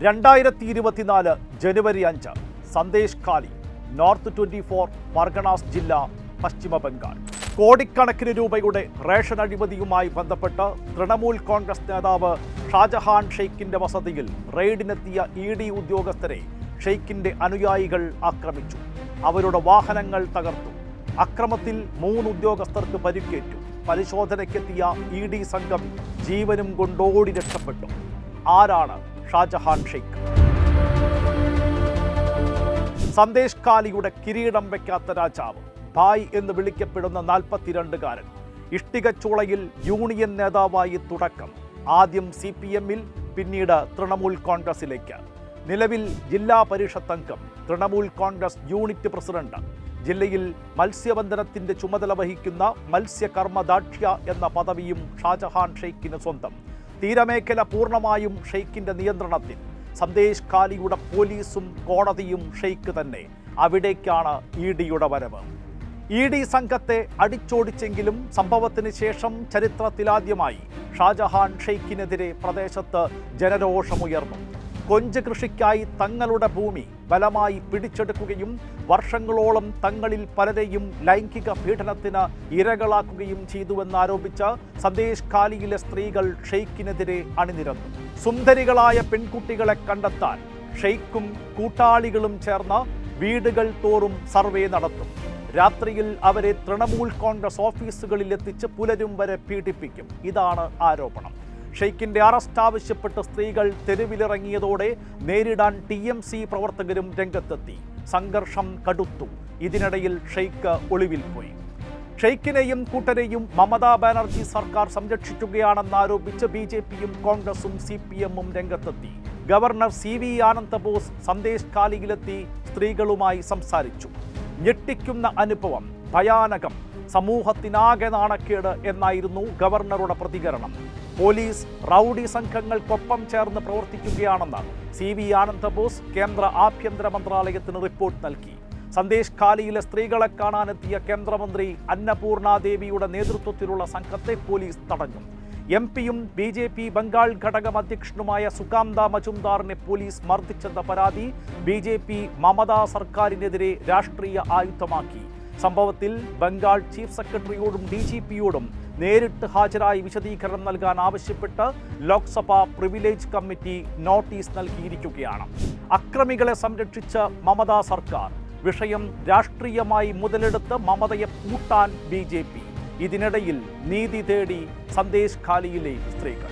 2024 ജനുവരി 5 സന്ദേശ് ഖാലി north 24 പർഗണാസ് ജില്ല പശ്ചിമ ബംഗാൾ. കോടിക്കണക്കിന് രൂപയുടെ റേഷൻ അഴിമതിയുമായി ബന്ധപ്പെട്ട് തൃണമൂൽ കോൺഗ്രസ് നേതാവ് ഷാജഹാൻ ഷെയ്ഖിന്റെ വസതിയിൽ റെയ്ഡിനെത്തിയ ED ഉദ്യോഗസ്ഥരെ ഷെയ്ഖിന്റെ അനുയായികൾ ആക്രമിച്ചു. അവരുടെ വാഹനങ്ങൾ തകർത്തു. അക്രമത്തിൽ 3 ഉദ്യോഗസ്ഥർക്ക് പരിക്കേറ്റു. പരിശോധനയ്ക്കെത്തിയ ED സംഘം ജീവനും കൊണ്ടോടി രക്ഷപ്പെട്ടു. ആരാണ് ഷാജഹാൻ ഷെയ്ഖ്? സന്ദേശ് ഖാലിയുടെ കിരീടം വയ്ക്കാത്ത രാജാവ്, ഭായ് എന്ന് വിളിക്കപ്പെടുന്ന 42-കാരൻ. ഇഷ്ടികച്ചൂളയിൽ യൂണിയൻ നേതാവായി തുടക്കം. ആദ്യം CPM-ൽ, പിന്നീട് തൃണമൂൽ കോൺഗ്രസിലേക്ക്. നിലവിൽ ജില്ലാ പരിഷത്ത് അംഗം, തൃണമൂൽ കോൺഗ്രസ് യൂണിറ്റ് പ്രസിഡന്റ്. ജില്ലയിൽ മത്സ്യബന്ധനത്തിന്റെ ചുമതല വഹിക്കുന്ന മത്സ്യകർമ്മദാക്ഷ്യ എന്ന പദവിയും ഷാജഹാൻ ഷെയ്ഖിന് സ്വന്തം. തീരമേഖല പൂർണ്ണമായും ഷെയ്ഖിന്റെ നിയന്ത്രണത്തിൽ. സന്ദേശ് ഖാലിയുടെ പോലീസും കോടതിയും ഷെയ്ഖ് തന്നെ. അവിടേക്കാണ് EDയുടെ വരവ്. ED സംഘത്തെ അടിച്ചോടിച്ചെങ്കിലും സംഭവത്തിന് ശേഷം ചരിത്രത്തിലാദ്യമായി ഷാജഹാൻ ഷെയ്ഖിനെതിരെ പ്രദേശത്ത് ജനരോഷമുയർന്നു. കൊഞ്ച് കൃഷിക്കായി തങ്ങളുടെ ഭൂമി ബലമായി പിടിച്ചെടുക്കുകയും വർഷങ്ങളോളം തങ്ങളിൽ പലരെയും ലൈംഗിക പീഡനത്തിന് ഇരകളാക്കുകയും ചെയ്തുവെന്നാരോപിച്ച് സന്ദേശ് ഖാലിയിലെ സ്ത്രീകൾ ഷെയ്ഖിനെതിരെ അണിനിരന്നു. സുന്ദരികളായ പെൺകുട്ടികളെ കണ്ടെത്താൻ ഷെയ്ഖും കൂട്ടാളികളും ചേർന്ന് വീടുകൾ തോറും സർവേ നടത്തും. രാത്രിയിൽ അവരെ തൃണമൂൽ കോൺഗ്രസ് ഓഫീസുകളിൽ എത്തിച്ച് പുലരും വരെ പീഡിപ്പിക്കും. ഇതാണ് ആരോപണം. ഷെയ്ഖിന്റെ അറസ്റ്റ് ആവശ്യപ്പെട്ട് സ്ത്രീകൾ തെരുവിലിറങ്ങിയതോടെ നേരിടാൻ TMC പ്രവർത്തകരും രംഗത്തെത്തി. സംഘർഷം കടുത്തു. ഇതിനിടയിൽ ഷെയ്ഖ് ഒളിവിൽ പോയി. ഷെയ്ഖിനെയും കൂട്ടരെയും മമതാ ബാനർജി സർക്കാർ സംരക്ഷിക്കുകയാണെന്നാരോപിച്ച് BJPയും കോൺഗ്രസും CPM-ഉം രംഗത്തെത്തി. ഗവർണർ CV ആനന്ദബോസ് സന്ദേശ് ഖാലിയിലെത്തി സ്ത്രീകളുമായി സംസാരിച്ചു. ഞെട്ടിക്കുന്ന അനുഭവം, ഭയാനകം, സമൂഹത്തിനാകെ നാണക്കേട് എന്നായിരുന്നു ഗവർണറുടെ പ്രതികരണം. പോലീസ് റൗഡി സംഘങ്ങൾക്കൊപ്പം ചേർന്ന് പ്രവർത്തിക്കുകയാണെന്ന് CV ആനന്ദബോസ് കേന്ദ്ര ആഭ്യന്തര മന്ത്രാലയത്തിന് റിപ്പോർട്ട് നൽകി. സന്ദേശ് ഖാലിയിലെ സ്ത്രീകളെ കാണാനെത്തിയ കേന്ദ്രമന്ത്രി അന്നപൂർണ ദേവിയുടെ നേതൃത്വത്തിലുള്ള സംഘത്തെ പോലീസ് തടഞ്ഞു. MP-യും BJP ബംഗാൾ ഘടകം അധ്യക്ഷനുമായ സുകാന്ത മജുംദാറിനെ പോലീസ് മർദ്ദിച്ചെന്ന പരാതി BJP മമതാ സർക്കാരിനെതിരെ രാഷ്ട്രീയ ആയുധമാക്കി. സംഭവത്തിൽ ബംഗാൾ ചീഫ് സെക്രട്ടറിയോടും DGP-യോടും നേരിട്ട് ഹാജരായി വിശദീകരണം നൽകാൻ ആവശ്യപ്പെട്ട് ലോക്സഭാ പ്രിവിലേജ് കമ്മിറ്റി നോട്ടീസ് നൽകിയിരിക്കുകയാണ്. അക്രമികളെ സംരക്ഷിച്ച മമതാ സർക്കാർ വിഷയം രാഷ്ട്രീയമായി മുതലെടുത്ത് മമതയെ പൂട്ടാൻ BJP. ഇതിനിടയിൽ നീതി തേടി സന്ദേശ് ഖാലിയിലെ സ്ത്രീകൾ.